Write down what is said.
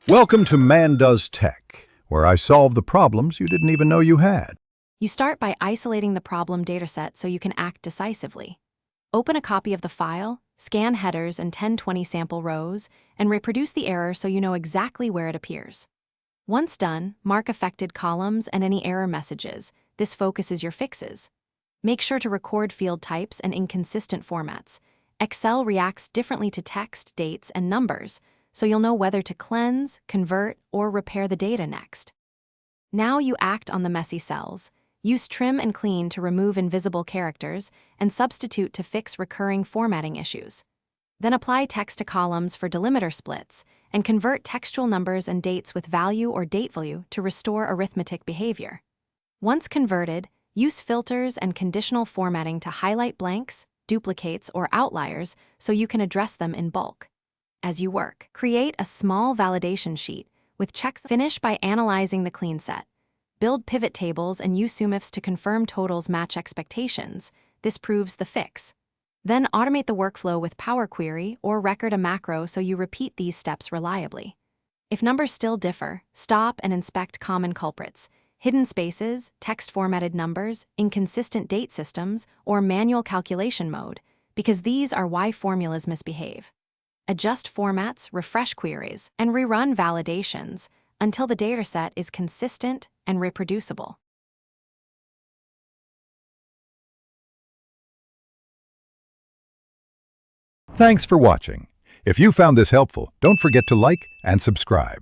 Welcome to Man Does Tech, where I solve the problems you didn't even know you had. You start by isolating the problem dataset so you can act decisively. Open a copy of the file, scan headers and 10-20 sample rows, and reproduce the error so you know exactly where it appears. Once done, mark affected columns and any error messages. This focuses your fixes. Make sure to record field types and inconsistent formats. Excel reacts differently to text, dates, and numbers, so you'll know whether to cleanse, convert, or repair the data next. Now you act on the messy cells. Use trim and clean to remove invisible characters and substitute to fix recurring formatting issues. Then apply text to columns for delimiter splits and convert textual numbers and dates with value or date value to restore arithmetic behavior. Once converted, use filters and conditional formatting to highlight blanks, duplicates, or outliers so you can address them in bulk. As you work, create a small validation sheet with checks. Finish by analyzing the clean set. Build pivot tables and use SUMIFs to confirm totals match expectations. This proves the fix. Then automate the workflow with Power Query or record a macro so you repeat these steps reliably. If numbers still differ, stop and inspect common culprits: hidden spaces, text-formatted numbers, inconsistent date systems, or manual calculation mode, because these are why formulas misbehave. Adjust formats, refresh queries, and rerun validations until the dataset is consistent and reproducible. Thanks for watching. If you found this helpful, don't forget to like and subscribe.